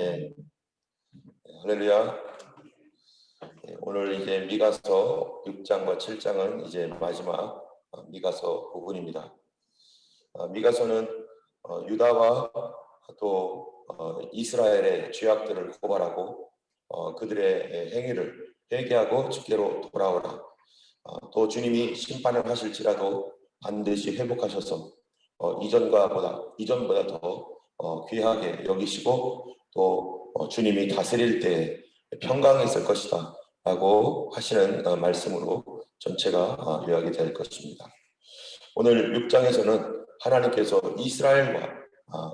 네, 할렐루야. 오늘 이제 미가서 6장과 7장은 이제 마지막 미가서 부분입니다. 미가서는 유다와 또 이스라엘의 죄악들을 고발하고 그들의 행위를 회개하고 주께로 돌아오라. 또 주님이 심판을 하실지라도 반드시 회복하셔서 이전보다 더 귀하게 여기시고 또 주님이 다스릴 때 평강이 있을 것이다 라고 하시는 말씀으로 전체가 요약이 될 것입니다. 오늘 6장에서는 하나님께서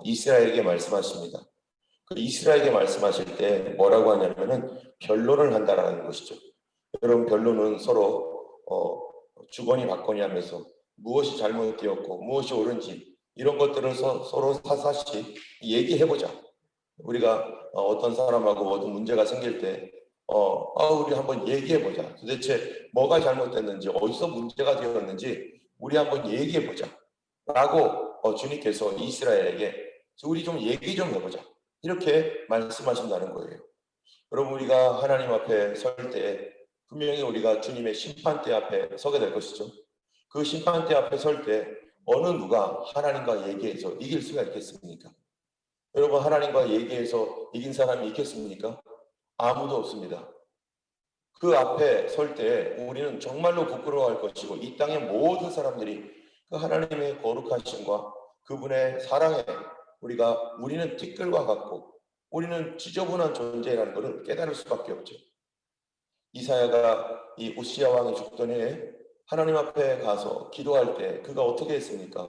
이스라엘에게 말씀하십니다. 그 이스라엘에게 말씀하실 때 뭐라고 하냐면은 변론을 한다라는 것이죠. 여러분, 변론은 서로 주거니 받거니 하면서 무엇이 잘못되었고 무엇이 옳은지 이런 것들을 서로 사사시 얘기해보자. 우리가 어떤 사람하고 어떤 문제가 생길 때 우리 한번 얘기해보자. 도대체 뭐가 잘못됐는지, 어디서 문제가 되었는지 우리 한번 얘기해보자 라고 주님께서 이스라엘에게 우리 좀 얘기 좀 해보자 이렇게 말씀하신다는 거예요. 여러분, 우리가 하나님 앞에 설 때 분명히 우리가 주님의 심판대 앞에 서게 될 것이죠. 그 심판대 앞에 설 때 어느 누가 하나님과 얘기해서 이길 수가 있겠습니까? 여러분, 하나님과 얘기해서 이긴 사람이 있겠습니까? 아무도 없습니다. 그 앞에 설 때 우리는 정말로 부끄러워할 것이고 이 땅의 모든 사람들이 그 하나님의 거룩하심과 그분의 사랑에 우리는 티끌과 같고 우리는 지저분한 존재라는 것을 깨달을 수밖에 없죠. 이사야가 이 우시야 왕이 죽던 해에 하나님 앞에 가서 기도할 때 그가 어떻게 했습니까?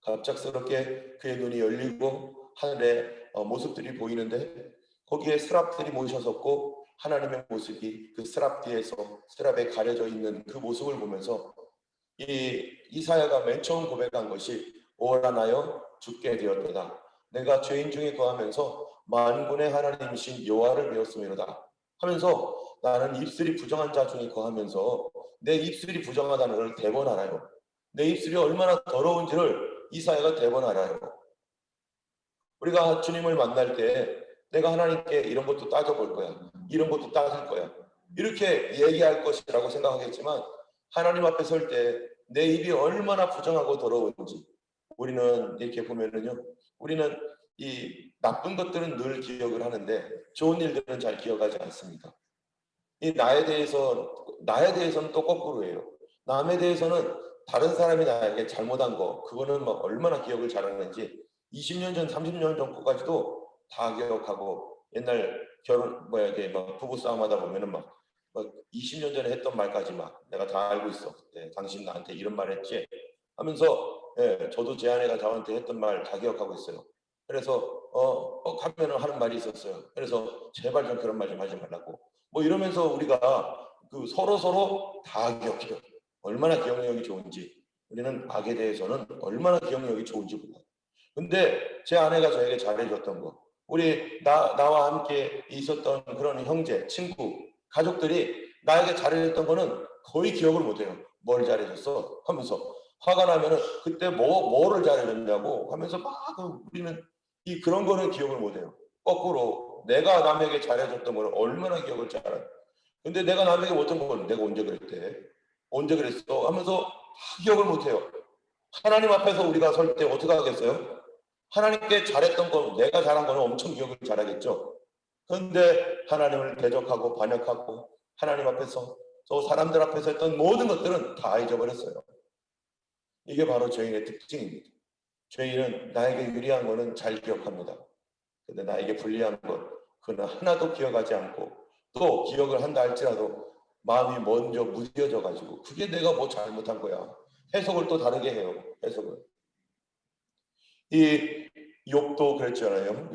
갑작스럽게 그의 눈이 열리고 하늘의 모습들이 보이는데 거기에 스랍들이 모셔섰고 하나님의 모습이 그 스랍에 가려져 있는 그 모습을 보면서 이사야가 맨 처음 고백한 것이 오라 나여 죽게 되었도다. 내가 죄인 중에 거하면서 만군의 하나님이신 여호와를 배웠음이로다 하면서 나는 입술이 부정한 자 중에 거하면서 내 입술이 부정하다는 걸 대번 알아요. 내 입술이 얼마나 더러운지를 이사야가 대번 알아요. 우리가 주님을 만날 때 내가 하나님께 이런 것도 따져볼 거야. 이런 것도 따질 거야. 이렇게 얘기할 것이라고 생각하겠지만 하나님 앞에 설 때 내 입이 얼마나 부정하고 더러운지 우리는 이렇게 보면은요. 우리는 이 나쁜 것들은 늘 기억을 하는데 좋은 일들은 잘 기억하지 않습니다. 이 나에 대해서는 또 거꾸로예요. 남에 대해서는 다른 사람이 나에게 잘못한 거 그거는 막 얼마나 기억을 잘하는지 20년 전, 30년 전 거까지도 다 기억하고 옛날 이게 막 부부싸움 하다 보면은 막 20년 전에 했던 말까지 막 내가 다 알고 있어. 네, 당신 나한테 이런 말 했지? 하면서 저도 제 아내가 저한테 했던 말 다 기억하고 있어요. 그래서 가면은 하는 말이 있었어요. 그래서 제발 좀 그런 말 좀 하지 말라고. 뭐 이러면서 우리가 그 서로 다 기억해요. 얼마나 기억력이 좋은지. 우리는 악에 대해서는 얼마나 기억력이 좋은지 몰라요. 근데 제 아내가 저에게 잘해줬던 거, 나와 함께 있었던 그런 형제, 친구, 가족들이 나에게 잘해줬던 거는 거의 기억을 못해요. 뭘 잘해줬어? 하면서 화가 나면은 그때 뭐를 잘해줬냐고 하면서 막 우리는 그런 거는 기억을 못해요. 거꾸로 내가 남에게 잘해줬던 거는 얼마나 기억을 잘해. 근데 내가 남에게 못한 거는 내가 언제 그랬대? 언제 그랬어? 하면서 다 기억을 못해요. 하나님 앞에서 우리가 설 때 어떻게 하겠어요? 하나님께 잘했던 거, 내가 잘한 거는 엄청 기억을 잘하겠죠. 그런데 하나님을 대적하고 반역하고 하나님 앞에서 또 사람들 앞에서 했던 모든 것들은 다 잊어버렸어요. 이게 바로 죄인의 특징입니다. 죄인은 나에게 유리한 거는 잘 기억합니다. 근데 나에게 불리한 것, 그는 하나도 기억하지 않고 또 기억을 한다 할지라도 마음이 먼저 무뎌져 가지고 그게 내가 뭐 잘못한 거야. 해석을 또 다르게 해요. 해석을. 이 욥도 그랬잖아요.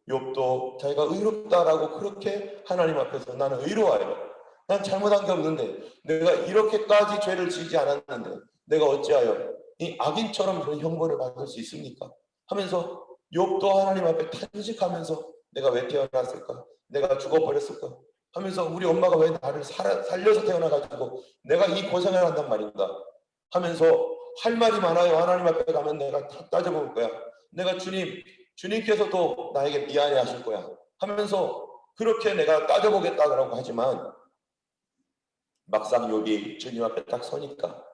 욥도 자기가 의롭다라고 그렇게 하나님 앞에서 나는 의로워요. 난 잘못한 게 없는데 내가 이렇게까지 죄를 지지 않았는데 내가 어찌하여 이 악인처럼 그런 형벌을 받을 수 있습니까? 하면서 욥도 하나님 앞에 탄식하면서 내가 왜 태어났을까? 내가 죽어버렸을까? 하면서 우리 엄마가 왜 나를 살려서 태어나가지고 내가 이 고생을 한단 말인가? 하면서 할 말이 많아요. 하나님 앞에 가면 내가 다 따져볼 거야. 내가 주님께서도 나에게 미안해 하실 거야. 하면서 그렇게 내가 따져보겠다고 하지만 막상 욥이 주님 앞에 딱 서니까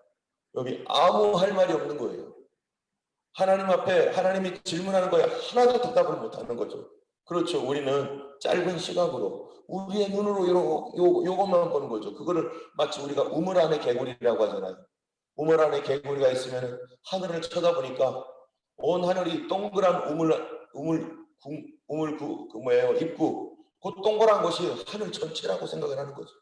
욥이 아무 할 말이 없는 거예요. 하나님 앞에 하나님이 질문하는 거에 하나도 대답을 못하는 거죠. 그렇죠. 우리는 짧은 시각으로 우리의 눈으로 요것만 보는 거죠. 그거를 마치 우리가 우물 안에 개구리라고 하잖아요. 우물 안에 개구리가 있으면 하늘을 쳐다보니까 온 하늘이 동그란 입구, 그 동그란 것이 하늘 전체라고 생각을 하는 거죠.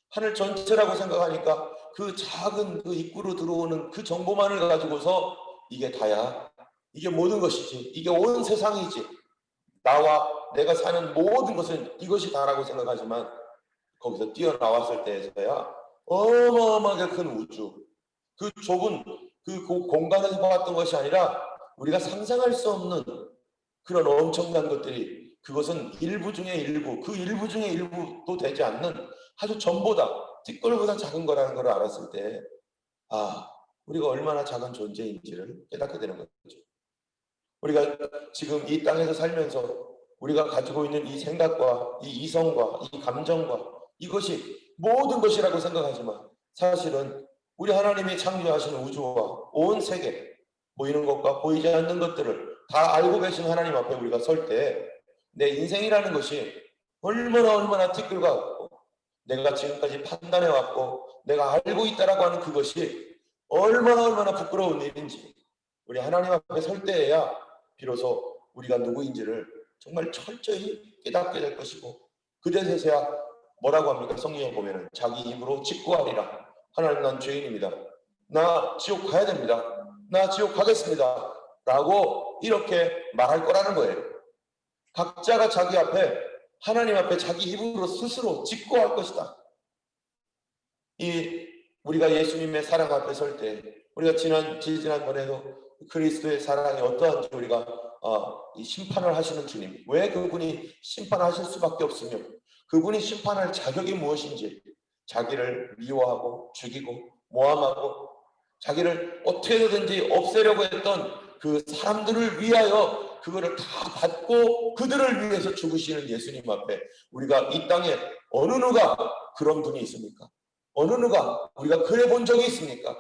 하늘 전체라고 생각하니까 그 작은 그 입구로 들어오는 그 정보만을 가지고서 이게 다야, 이게 모든 것이지, 이게 온 세상이지, 나와 내가 사는 모든 것은 이것이 다라고 생각하지만 거기서 뛰어나왔을 때에서야 어마어마하게 큰 우주, 그 좁은 그 공간에서 봤던 것이 아니라 우리가 상상할 수 없는 그런 엄청난 것들이, 그것은 일부 중에 일부, 그 일부 중에 일부도 되지 않는 아주 전보다 띠끌보다 작은 거라는 걸 알았을 때, 아, 우리가 얼마나 작은 존재인지를 깨닫게 되는 거죠. 우리가 지금 이 땅에서 살면서 우리가 가지고 있는 이 생각과 이 이성과 이 감정과 이것이 모든 것이라고 생각하지만 사실은 우리 하나님이 창조하신 우주와 온 세계, 보이는 것과 보이지 않는 것들을 다 알고 계신 하나님 앞에 우리가 설 때 내 인생이라는 것이 얼마나 티끌과 내가 지금까지 판단해왔고 내가 알고 있다라고 하는 그것이 얼마나 부끄러운 일인지 우리 하나님 앞에 설 때에야 비로소 우리가 누구인지를 정말 철저히 깨닫게 될 것이고, 그때서야 뭐라고 합니까? 성경에 보면은 자기 입으로 직구하리라. 하나님, 난 죄인입니다. 나 지옥 가야 됩니다. 나 지옥 가겠습니다. 라고 이렇게 말할 거라는 거예요. 각자가 자기 앞에, 하나님 앞에 자기 입으로 스스로 직구할 것이다. 우리가 예수님의 사랑 앞에 설 때, 우리가 지난번에도 그리스도의 사랑이 어떠한지 우리가 이 심판을 하시는 주님, 왜 그분이 심판하실 수밖에 없으며 그분이 심판할 자격이 무엇인지, 자기를 미워하고 죽이고 모함하고 자기를 어떻게든지 없애려고 했던 그 사람들을 위하여 그거를 다 받고 그들을 위해서 죽으시는 예수님 앞에 우리가 이 땅에 어느 누가 그런 분이 있습니까? 어느 누가 우리가 그래 본 적이 있습니까?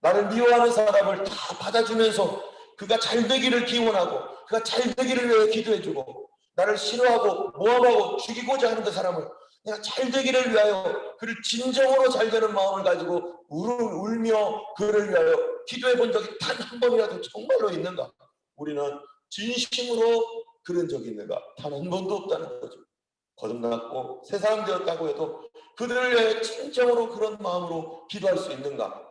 나를 미워하는 사람을 다 받아주면서 그가 잘 되기를 기원하고 그가 잘 되기를 위해 기도해주고, 나를 싫어하고 모함하고 죽이고자 하는 그 사람을 내가 잘 되기를 위하여 그를 진정으로 잘 되는 마음을 가지고 울며 그를 위하여 기도해 본 적이 단 한 번이라도 정말로 있는가? 우리는 진심으로 그런 적이 있는가? 단 한 번도 없다는 거죠. 거듭났고 새 사람 되었다고 해도 그들을 위해 진정으로 그런 마음으로 기도할 수 있는가?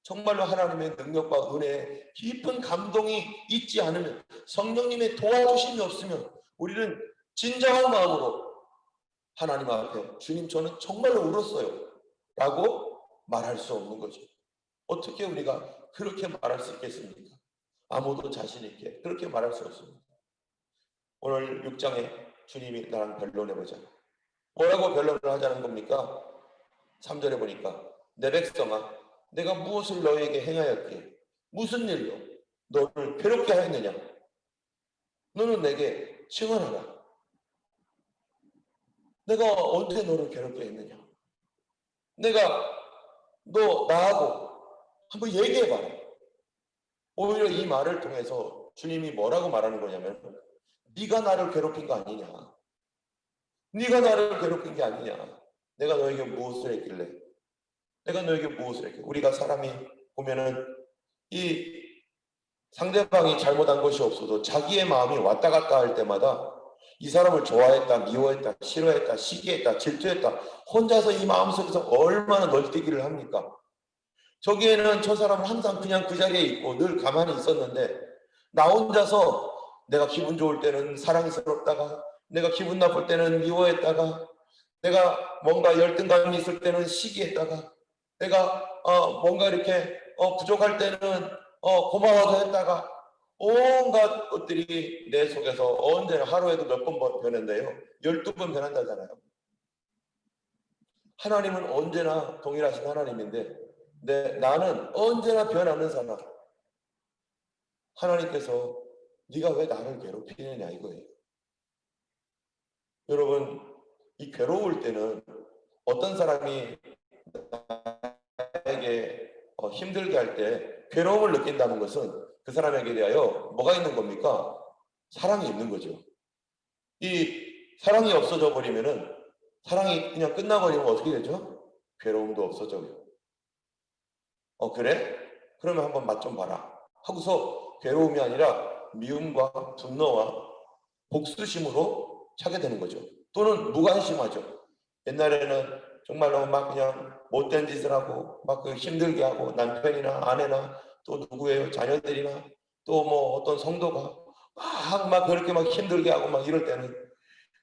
정말로 하나님의 능력과 은혜에 깊은 감동이 있지 않으면, 성령님의 도와주심이 없으면 우리는 진정한 마음으로 하나님 앞에 주님, 저는 정말로 울었어요 라고 말할 수 없는 거죠. 어떻게 우리가 그렇게 말할 수 있겠습니까? 아무도 자신 있게 그렇게 말할 수 없습니다. 오늘 6장에 주님이 나랑 변론해보자. 뭐라고 변론을 하자는 겁니까? 3절에 보니까 내 백성아, 내가 무엇을 너에게 행하였기에, 무슨 일로 너를 괴롭게 하였느냐? 너는 내게 증언하라. 내가 언제 너를 괴롭게 했느냐? 내가 나하고 한번 얘기해봐라. 오히려 이 말을 통해서 주님이 뭐라고 말하는 거냐면, 네가 나를 괴롭힌 거 아니냐? 네가 나를 괴롭힌 게 아니냐? 내가 너에게 무엇을 했길래? 내가 너에게 무엇을 했길래? 우리가 사람이 보면은 이 상대방이 잘못한 것이 없어도 자기의 마음이 왔다 갔다 할 때마다 이 사람을 좋아했다, 미워했다, 싫어했다, 시기했다, 질투했다, 혼자서 이 마음속에서 얼마나 널뛰기를 합니까? 저기에는 저 사람은 항상 그냥 그 자리에 있고 늘 가만히 있었는데, 나 혼자서 내가 기분 좋을 때는 사랑스럽다가, 내가 기분 나쁠 때는 미워했다가, 내가 뭔가 열등감이 있을 때는 시기했다가, 내가 뭔가 이렇게 부족할 때는 고마워서 했다가, 온갖 것들이 내 속에서 언제나 하루에도 몇 번 변했는데요, 12번 변한다잖아요. 하나님은 언제나 동일하신 하나님인데 나는 언제나 변하는 사람. 하나님께서 네가 왜 나를 괴롭히느냐 이거예요. 여러분, 이 괴로울 때는 어떤 사람이 나에게 힘들게 할 때 괴로움을 느낀다는 것은 그 사람에게 대하여 뭐가 있는 겁니까? 사랑이 있는 거죠. 이 사랑이 없어져 버리면은, 사랑이 그냥 끝나버리면 어떻게 되죠? 괴로움도 없어져요. 그래? 그러면 한번 맛 좀 봐라 하고서 괴로움이 아니라 미움과 분노와 복수심으로 차게 되는 거죠. 또는 무관심하죠. 옛날에는 정말로 막 그냥 못된 짓을 하고 막 그 힘들게 하고, 남편이나 아내나 또 누구예요, 자녀들이나 또 뭐 어떤 성도가 막 그렇게 막 힘들게 하고 막 이럴 때는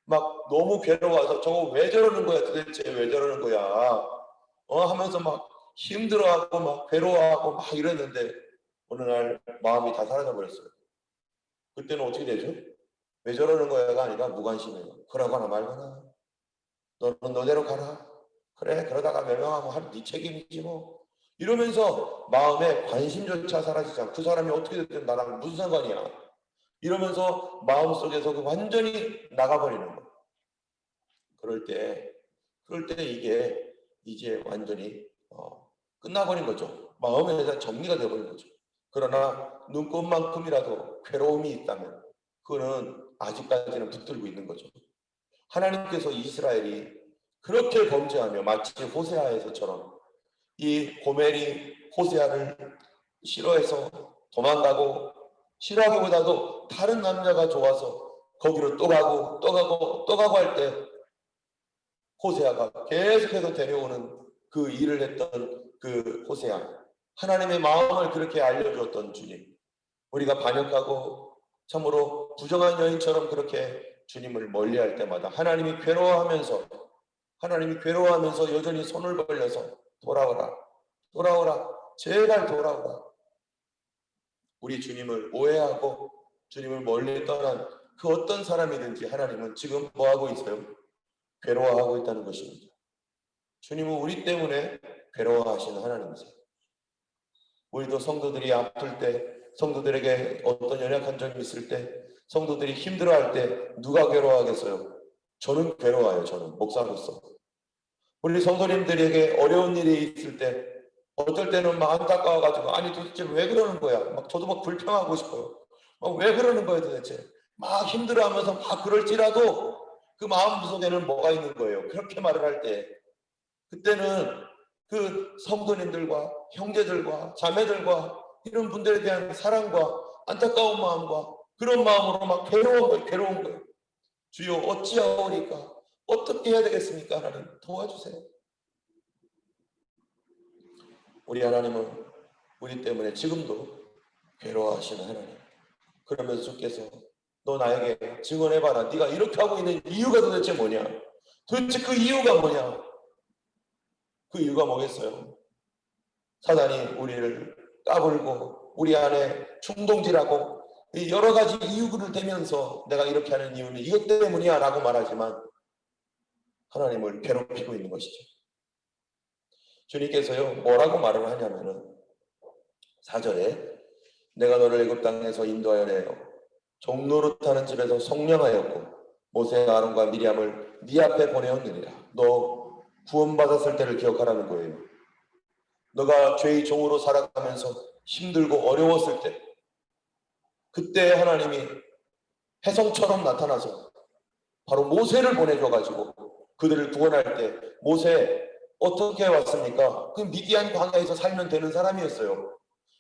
막 너무 괴로워서 저거 왜 저러는 거야, 도대체 왜 저러는 거야 하면서 막 힘들어하고 막 괴로워하고 막 이랬는데, 어느 날 마음이 다 사라져 버렸어요. 그때는 어떻게 되죠? 왜 저러는 거야가 아니라 무관심해요. 그러거나 말거나, 너는 너대로 가라, 그래 그러다가 멸망하면 하루 네 책임이지 뭐, 이러면서 마음에 관심조차 사라지지 않고 그 사람이 어떻게 됐든 나랑 무슨 상관이야 이러면서 마음속에서 완전히 나가버리는 거예요. 그럴 때 이게 이제 완전히 끝나버린 거죠. 마음에 대한 정리가 되어버린 거죠. 그러나 눈꽃만큼이라도 괴로움이 있다면 그거는 아직까지는 붙들고 있는 거죠. 하나님께서 이스라엘이 그렇게 범죄하며 마치 호세아에서처럼, 이 고멜이 호세아를 싫어해서 도망가고, 싫어하기보다도 다른 남자가 좋아서 거기로 또 가고 또 가고 또 가고 할 때 호세아가 계속해서 데려오는 그 일을 했던 그 호세아, 하나님의 마음을 그렇게 알려주었던 주님, 우리가 반역하고 참으로 부정한 여인처럼 그렇게 주님을 멀리할 때마다 하나님이 괴로워하면서 여전히 손을 벌려서 돌아오라, 돌아오라, 제발 돌아오라. 우리 주님을 오해하고 주님을 멀리 떠난 그 어떤 사람이든지 하나님은 지금 뭐하고 있어요? 괴로워하고 있다는 것입니다. 주님은 우리 때문에 괴로워하시는 하나님이세요. 우리도 성도들이 아플 때, 성도들에게 어떤 연약한 점이 있을 때, 성도들이 힘들어할 때 누가 괴로워하겠어요? 저는 괴로워요. 저는 목사로서. 우리 성도님들에게 어려운 일이 있을 때 어떨 때는 막 안타까워가지고, 아니 도대체 왜 그러는 거야? 막 저도 막 불평하고 싶어요. 왜 그러는 거예요 도대체? 막 힘들어하면서 막 그럴지라도 그 마음속에는 뭐가 있는 거예요? 그렇게 말을 할 때, 그때는 그 성도님들과 형제들과 자매들과 이런 분들에 대한 사랑과 안타까운 마음과 그런 마음으로 막 괴로운 거예요. 주여 어찌하오리까? 어떻게 해야 되겠습니까? 하나님 도와주세요. 우리 하나님은 우리 때문에 지금도 괴로워하시는 하나님. 그러면서 주께서 너 나에게 증언해봐라. 네가 이렇게 하고 있는 이유가 도대체 뭐냐? 도대체 그 이유가 뭐냐? 그 이유가 뭐겠어요? 사단이 우리를 까불고 우리 안에 충동질하고 여러 가지 이유를 대면서 내가 이렇게 하는 이유는 이것 때문이야 라고 말하지만 하나님을 괴롭히고 있는 것이죠. 주님께서요 뭐라고 말을 하냐면은 4절에 내가 너를 애굽 땅에서 인도하여 내어 종노릇하는 집에서 성령하였고 모세와 아론과 미리암을 네 앞에 보내었느니라. 너 구원받았을 때를 기억하라는 거예요. 너가 죄의 종으로 살아가면서 힘들고 어려웠을 때, 그때 하나님이 혜성처럼 나타나서 바로 모세를 보내줘가지고 그들을 구원할 때, 모세 어떻게 왔습니까? 그 미디안 광야에서 살면 되는 사람이었어요.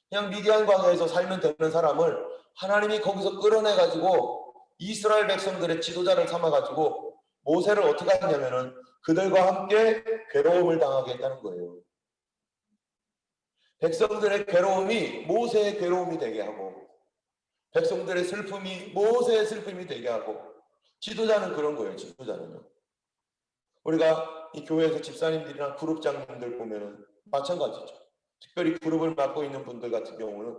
그냥 미디안 광야에서 살면 되는 사람을 하나님이 거기서 끌어내가지고 이스라엘 백성들의 지도자를 삼아가지고 모세를 어떻게 하냐면은 그들과 함께 괴로움을 당하게 했다는 거예요. 백성들의 괴로움이 모세의 괴로움이 되게 하고, 백성들의 슬픔이 모세의 슬픔이 되게 하고, 지도자는 그런 거예요. 지도자는요. 우리가 이 교회에서 집사님들이나 그룹장님들 보면은 마찬가지죠. 특별히 그룹을 맡고 있는 분들 같은 경우는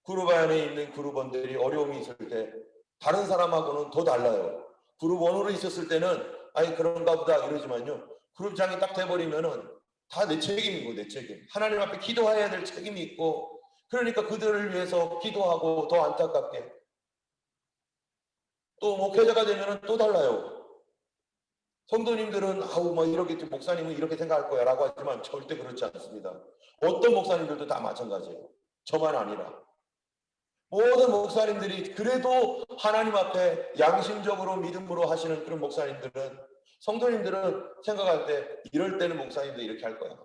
그룹 안에 있는 그룹원들이 어려움이 있을 때 다른 사람하고는 더 달라요. 그룹 원으로 있었을 때는 아니 그런가 보다 이러지만요, 그룹장이 딱 돼버리면은 다 내 책임이고, 내 책임. 하나님 앞에 기도해야 될 책임이 있고, 그러니까 그들을 위해서 기도하고 더 안타깝게, 또 목회자가 되면은 또 달라요. 성도님들은 아우 뭐 이렇게 목사님은 이렇게 생각할 거야 라고 하지만 절대 그렇지 않습니다. 어떤 목사님들도 다 마찬가지예요. 저만 아니라 모든 목사님들이 그래도 하나님 앞에 양심적으로 믿음으로 하시는 그런 목사님들은, 성도님들은 생각할 때 이럴 때는 목사님도 이렇게 할 거야.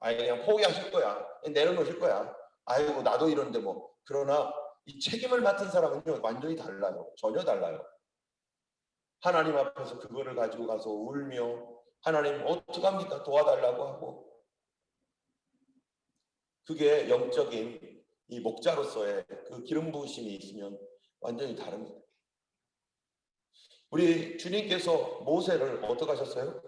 아예 그냥 포기하실 거야. 내려놓으실 거야. 아이고 나도 이런데 뭐. 그러나 이 책임을 맡은 사람은요 완전히 달라요. 전혀 달라요. 하나님 앞에서 그거를 가지고 가서 울며 하나님 어떡합니까 도와달라고 하고, 그게 영적인 이 목자로서의 그 기름 부으심이 있으면 완전히 다릅니다. 우리 주님께서 모세를 어떻게 하셨어요?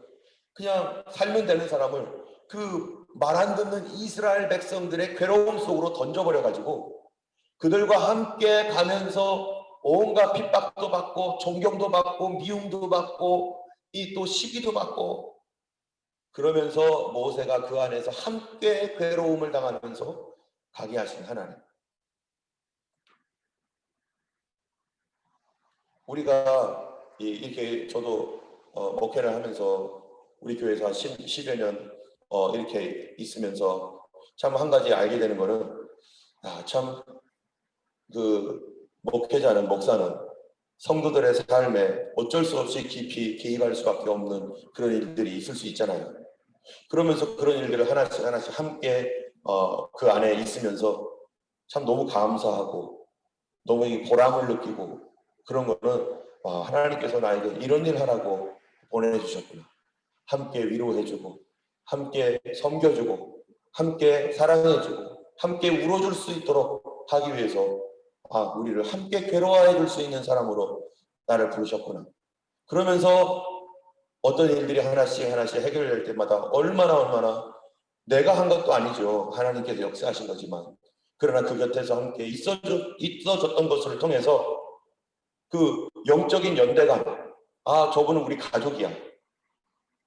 그냥 살면 되는 사람을 그 말 안 듣는 이스라엘 백성들의 괴로움 속으로 던져버려 가지고 그들과 함께 가면서 온갖 핍박도 받고 존경도 받고 미움도 받고 이 또 시기도 받고, 그러면서 모세가 그 안에서 함께 괴로움을 당하면서 가게 하신 하나님. 우리가 이렇게 저도 목회를 하면서 우리 교회에서 한 10여 년 이렇게 있으면서 참 한 가지 알게 되는 거는, 참 그 목회자는, 목사는 성도들의 삶에 어쩔 수 없이 깊이 개입할 수밖에 없는 그런 일들이 있을 수 있잖아요. 그러면서 그런 일들을 하나씩 하나씩 함께 그 안에 있으면서 참 너무 감사하고 너무 보람을 느끼고, 그런 거는 하나님께서 나에게 이런 일 하라고 보내주셨구나. 함께 위로해주고 함께 섬겨주고 함께 사랑해주고 함께 울어줄 수 있도록 하기 위해서 우리를 함께 괴로워해 줄 수 있는 사람으로 나를 부르셨구나. 그러면서 어떤 일들이 하나씩 하나씩 해결될 때마다 얼마나 내가 한 것도 아니죠. 하나님께서 역사하신 거지만, 그러나 그 곁에서 함께 있어줬던 것을 통해서 그 영적인 연대감, 저분은 우리 가족이야.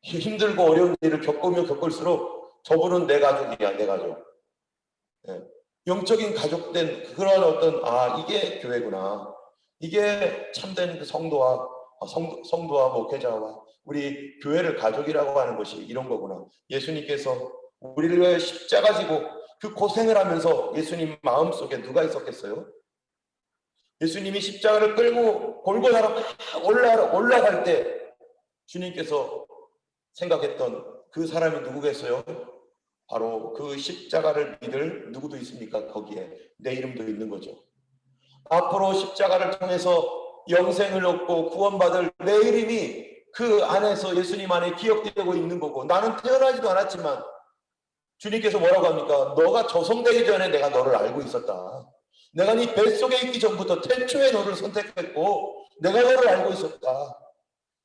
힘들고 어려운 일을 겪으면 겪을수록 저분은 내 가족이야, 내 가족. 네. 영적인 가족된 그런 어떤 이게 교회구나. 이게 참된 그 성도와 목회자와 우리 교회를 가족이라고 하는 것이 이런 거구나. 예수님께서 우리를 위해 십자가 지고 그 고생을 하면서 예수님 마음속에 누가 있었겠어요? 예수님이 십자가를 끌고 골고다로 올라갈 때 주님께서 생각했던 그 사람이 누구겠어요? 바로 그 십자가를 믿을 누구도 있습니까? 거기에 내 이름도 있는 거죠. 앞으로 십자가를 통해서 영생을 얻고 구원받을 내 이름이 그 안에서 예수님 안에 기억되고 있는 거고, 나는 태어나지도 않았지만 주님께서 뭐라고 합니까? 너가 조성되기 전에 내가 너를 알고 있었다. 내가 네 뱃속에 있기 전부터 태초에 너를 선택했고 내가 너를 알고 있었다.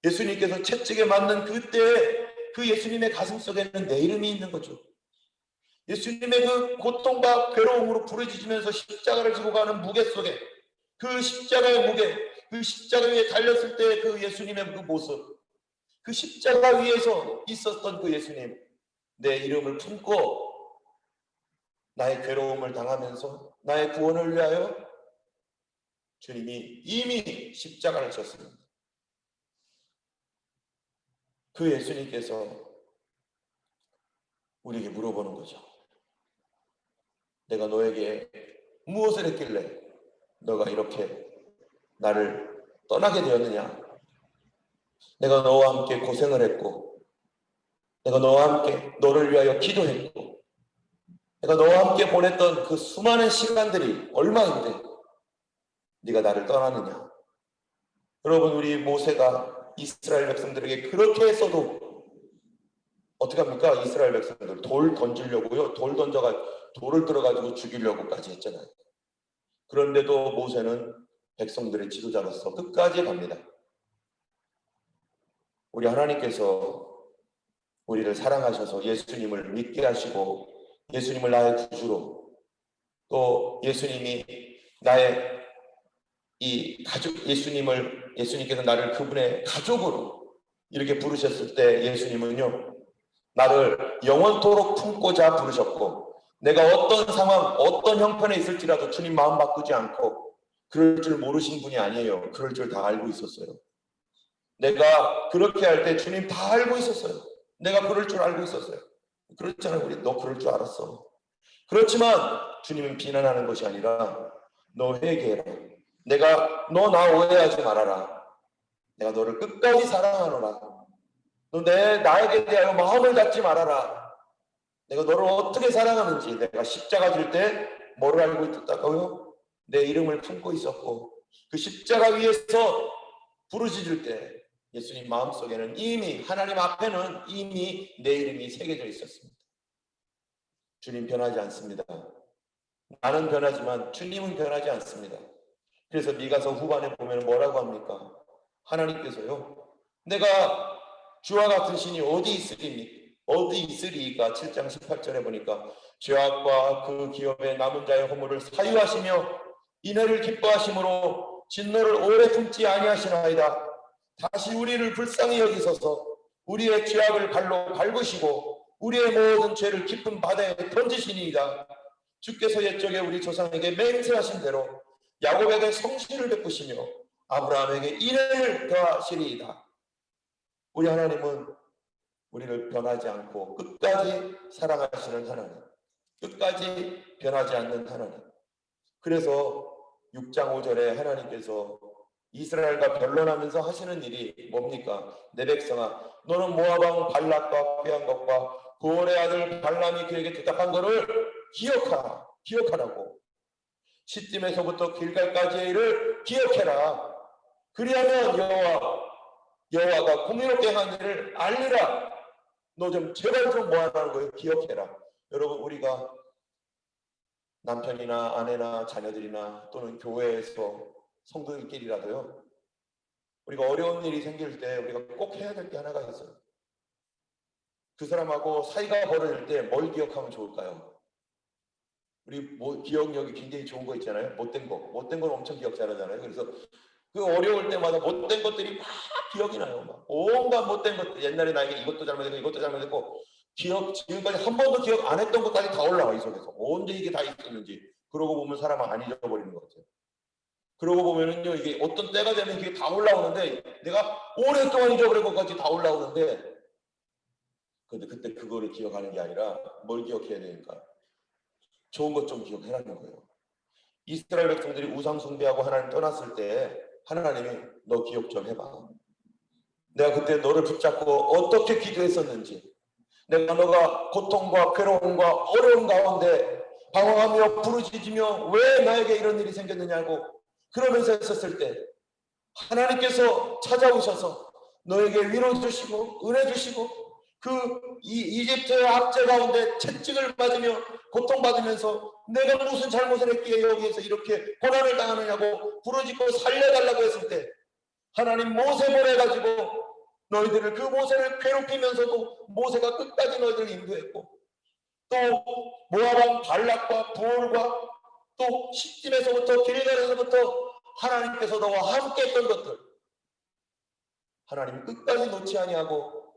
예수님께서 채찍에 맞는 그때 그 예수님의 가슴 속에는 내 이름이 있는 거죠. 예수님의 그 고통과 괴로움으로 부르짖으면서 십자가를 지고 가는 무게 속에, 그 십자가의 무게, 그 십자가 위에 달렸을 때 그 예수님의 그 모습, 그 십자가 위에서 있었던 그 예수님, 내 이름을 품고 나의 괴로움을 당하면서 나의 구원을 위하여 주님이 이미 십자가를 졌습니다. 그 예수님께서 우리에게 물어보는 거죠. 내가 너에게 무엇을 했길래 너가 이렇게 나를 떠나게 되었느냐? 내가 너와 함께 고생을 했고, 내가 너와 함께 너를 위하여 기도했고, 내가 너와 함께 보냈던 그 수많은 시간들이 얼마인데 네가 나를 떠나느냐? 여러분, 우리 모세가 이스라엘 백성들에게 그렇게 했어도 어떻게 합니까? 이스라엘 백성들 돌 던지려고요. 돌을 들어가지고 죽이려고까지 했잖아요. 그런데도 모세는 백성들의 지도자로서 끝까지 갑니다. 우리 하나님께서 우리를 사랑하셔서 예수님을 믿게 하시고 예수님을 나의 구주로, 또 예수님이 나의 이 가족, 예수님께서 나를 그분의 가족으로 이렇게 부르셨을 때 예수님은요, 나를 영원토록 품고자 부르셨고, 내가 어떤 상황, 어떤 형편에 있을지라도 주님 마음 바꾸지 않고 그럴 줄 모르신 분이 아니에요. 그럴 줄 다 알고 있었어요. 내가 그렇게 할 때 주님 다 알고 있었어요. 내가 그럴 줄 알고 있었어요. 그렇잖아요. 우리 너 그럴 줄 알았어. 그렇지만 주님은 비난하는 것이 아니라 너 회개해라. 내가 너 나 오해하지 말아라. 내가 너를 끝까지 사랑하노라. 너 나에게 대하여 마음을 닫지 말아라. 내가 너를 어떻게 사랑하는지 내가 십자가 질 때 뭐를 알고 있었다고요? 내 이름을 품고 있었고 그 십자가 위에서 부르짖을 때 예수님 마음속에는 이미 하나님 앞에는 이미 내 이름이 새겨져 있었습니다. 주님 변하지 않습니다. 나는 변하지만 주님은 변하지 않습니다. 그래서 미가서 후반에 보면 뭐라고 합니까? 하나님께서요. 내가 주와 같은 신이 어디 있으리까? 7장 18절에 보니까 죄악과 그 기업의 남은 자의 허물을 사유하시며 인애를 기뻐하심으로 진노를 오래 품지 아니하시나이다. 다시 우리를 불쌍히 여기소서. 우리의 죄악을 발로 밟으시고 우리의 모든 죄를 깊은 바다에 던지시니이다. 주께서 옛적에 우리 조상에게 맹세하신 대로 야곱에게 성실을 베푸시며 아브라함에게 인애를 더하시리이다. 우리 하나님은 우리를 변하지 않고 끝까지 사랑하시는 하나님, 끝까지 변하지 않는 하나님. 그래서 6장 5절에 하나님께서 이스라엘과 변론하면서 하시는 일이 뭡니까? 내 백성아, 너는 모압 왕 발락과 꾀한 것과 보올의 아들 발람이 그에게 대답한 것을 기억하라고. 시딤에서부터 길갈까지의 일을 기억해라. 그리하면 여호와가 공의롭게 한 일을 알리라. 너 좀 제발 좀 뭐하라는 거예요? 기억해라. 여러분, 우리가 남편이나 아내나 자녀들이나 또는 교회에서 성도들끼리라도요, 우리가 어려운 일이 생길 때 우리가 꼭 해야 될 게 하나가 있어요. 그 사람하고 사이가 벌어질 때 뭘 기억하면 좋을까요? 우리 기억력이 굉장히 좋은 거 있잖아요. 못된 건 엄청 기억 잘하잖아요. 그래서 그 어려울 때마다 못된 것들이 막 기억이 나요. 막 온갖 못된 것들, 옛날에 나에게 이것도 잘못했고 이것도 잘못했고 지금까지 한 번도 기억 안 했던 것까지 다 올라와 이 속에서. 언제 이게 다 있었는지. 그러고 보면 사람은 안 잊어버리는 것 같아요. 그러고 보면은요, 이게 어떤 때가 되면 이게 다 올라오는데 내가 오랫동안 잊어버린 것까지 다 올라오는데, 근데 그때 그거를 기억하는 게 아니라 뭘 기억해야 되니까? 좋은 것 좀 기억해라는 거예요. 이스라엘 백성들이 우상 숭배하고 하나님 떠났을 때 하나님이 너 기억 좀 해봐. 내가 그때 너를 붙잡고 어떻게 기도했었는지, 내가 너가 고통과 괴로움과 어려움 가운데 방황하며 부르짖으며 왜 나에게 이런 일이 생겼느냐고 그러면서 했었을 때 하나님께서 찾아오셔서 너에게 위로 주시고 은혜 주시고 그 이집트의 압제 가운데 채찍을 맞으며 고통받으면서 내가 무슨 잘못을 했기에 여기에서 이렇게 고난을 당하느냐고 부르짖고 살려달라고 했을 때 하나님 모세 보내가지고 너희들을 그 모세를 괴롭히면서도 모세가 끝까지 너희들을 인도했고, 또 모압 왕 발락과 부올과 또 시딤에서부터 길갈에서부터 하나님께서 너와 함께 했던 것들 하나님 끝까지 놓지 아니하고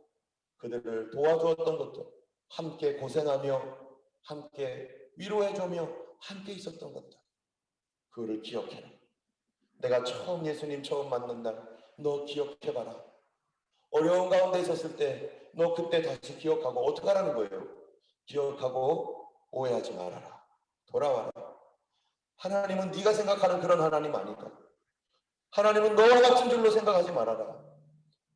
그들을 도와주었던 것들, 함께 고생하며 함께 위로해주며 함께 있었던 것들, 그거를 기억해라. 내가 예수님 처음 만난 날 너 기억해봐라. 어려운 가운데 있었을 때 너 그때 다시 기억하고 어떻게 하라는 거예요? 기억하고 오해하지 말아라. 돌아와라. 하나님은 네가 생각하는 그런 하나님 아니다. 하나님은 너와 같은 줄로 생각하지 말아라.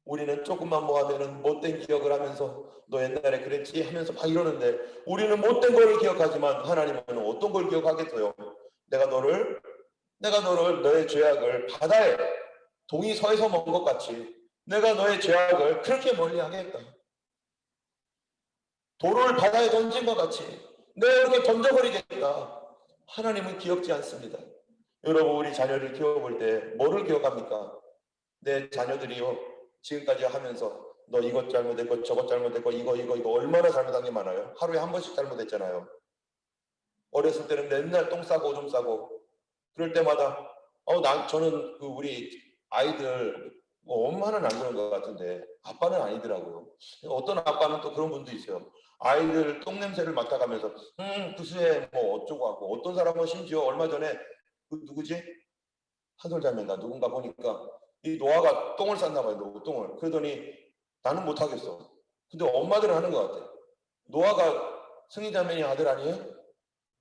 우리는 조금만 뭐 하면은 못된 기억을 하면서 너 옛날에 그랬지 하면서 막 이러는데, 우리는 못된 거를 기억하지만 하나님은 어떤 걸 기억하겠어요? 내가 너를 너의 죄악을 바다에 동이 서에서 먼 것 같이 내가 너의 죄악을 그렇게 멀리 하겠다. 돌을 바다에 던진 것 같이 내가 이렇게 던져버리겠다. 하나님은 기억지 않습니다. 여러분, 우리 자녀를 키워볼 때 뭐를 기억합니까? 내 자녀들이요, 지금까지 하면서 너 이것 잘못했고 저것 잘못했고 이거 얼마나 잘못한 게 많아요. 하루에 한 번씩 잘못했잖아요. 어렸을 때는 맨날 똥 싸고 오줌 싸고 그럴 때마다 저는 그 우리 아이들 뭐 엄마는 안 그런 것 같은데 아빠는 아니더라고요. 어떤 아빠는 또 그런 분도 있어요. 아이들 똥 냄새를 맡아가면서 구수해 뭐 어쩌고 하고, 어떤 사람은 심지어 얼마 전에 그 누구지? 한솔자매인가 누군가 보니까 이 노아가 똥을 쌌나 봐요. 똥을. 그러더니 나는 못하겠어. 근데 엄마들은 하는 것 같아. 노아가 승희자매의 아들 아니에요?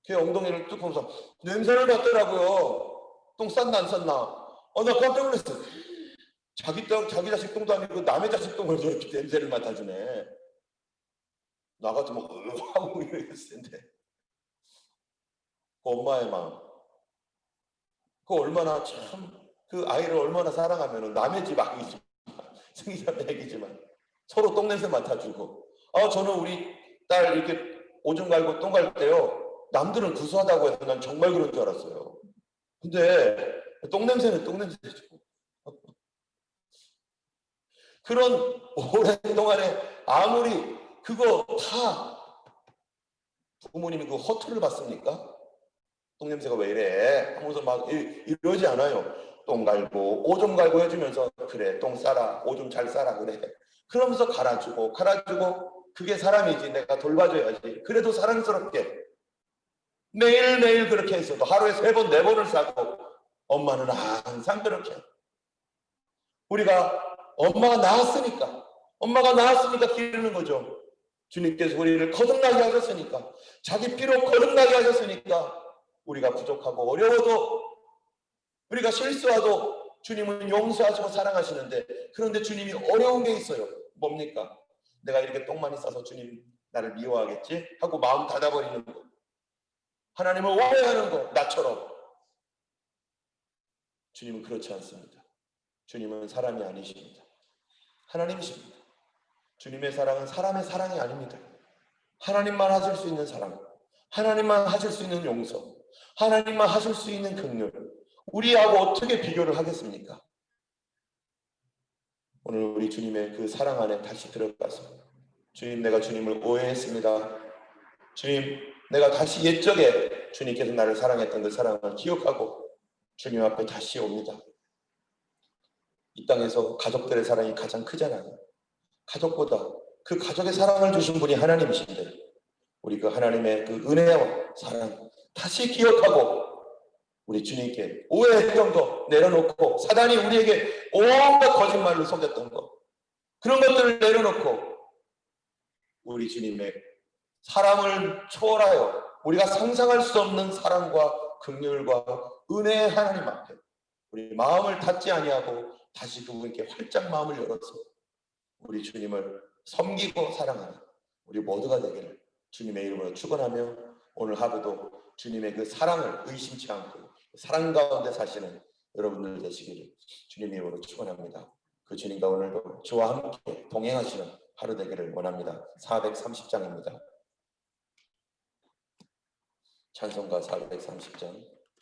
걔 엉덩이를 뚝 하면서 냄새를 맡더라고요. 똥 쌌나 안 쌌나. 나 깜짝 놀랐어. 자기 자식 똥도 아니고 남의 자식 똥을 저렇게 냄새를 맡아주네. 나 같으면 하고 이랬을 텐데. 그 엄마의 마음. 그 얼마나 참 그 아이를 얼마나 사랑하면 남의 집 아기지만 승희자매 아기지만 서로 똥냄새 맡아주고. 저는 우리 딸 이렇게 오줌 갈고 똥 갈 때요. 남들은 구수하다고 해서 난 정말 그런 줄 알았어요. 근데 똥냄새는 똥냄새죠. 그런 오랫동안에 아무리 그거 다 부모님이 그 허투를 받습니까? 똥냄새가 왜 이래? 하면서 막 이러지 않아요. 똥 갈고 오줌 갈고 해주면서 그래 똥 싸라 오줌 잘 싸라 그래. 그러면서 갈아주고 그게 사람이지. 내가 돌봐줘야지. 그래도 사랑스럽게 매일매일 그렇게 했어도 하루에 3번 4번을 싸고 엄마는 항상 그렇게. 우리가 엄마가 낳았으니까 기르는 거죠. 주님께서 우리를 거듭나게 하셨으니까, 자기 피로 거듭나게 하셨으니까, 우리가 부족하고 어려워도, 우리가 실수하도 주님은 용서하시고 사랑하시는데, 그런데 주님이 어려운 게 있어요. 뭡니까? 내가 이렇게 똥 많이 싸서 주님 나를 미워하겠지? 하고 마음 닫아버리는 거. 하나님을 오해하는 거, 나처럼. 주님은 그렇지 않습니다. 주님은 사람이 아니십니다. 하나님이십니다. 주님의 사랑은 사람의 사랑이 아닙니다. 하나님만 하실 수 있는 사랑, 하나님만 하실 수 있는 용서, 하나님만 하실 수 있는 긍휼, 우리하고 어떻게 비교를 하겠습니까? 오늘 우리 주님의 그 사랑 안에 다시 들어가서 주님, 내가 주님을 오해했습니다. 주님, 내가 다시 옛적에 주님께서 나를 사랑했던 그 사랑을 기억하고 주님 앞에 다시 옵니다. 이 땅에서 가족들의 사랑이 가장 크잖아요. 가족보다 그 가족의 사랑을 주신 분이 하나님이신데, 우리 그 하나님의 그 은혜와 사랑 다시 기억하고 우리 주님께 오해했던 거 내려놓고, 사단이 우리에게 온갖 거짓말로 속였던 거, 그런 것들을 내려놓고 우리 주님의 사랑을 초월하여 우리가 상상할 수 없는 사랑과 긍휼과 은혜의 하나님 앞에 우리 마음을 닫지 아니하고 다시 그분께 활짝 마음을 열어서 우리 주님을 섬기고 사랑하는 우리 모두가 되기를 주님의 이름으로 축원하며, 오늘 하루도 주님의 그 사랑을 의심치 않고 사랑 가운데 사시는 여러분들 되시기를 주님의 이름으로 축원합니다. 그 주님과 오늘도 저와 함께 동행하시는 하루 되기를 원합니다. 430장입니다. 찬송가 430장.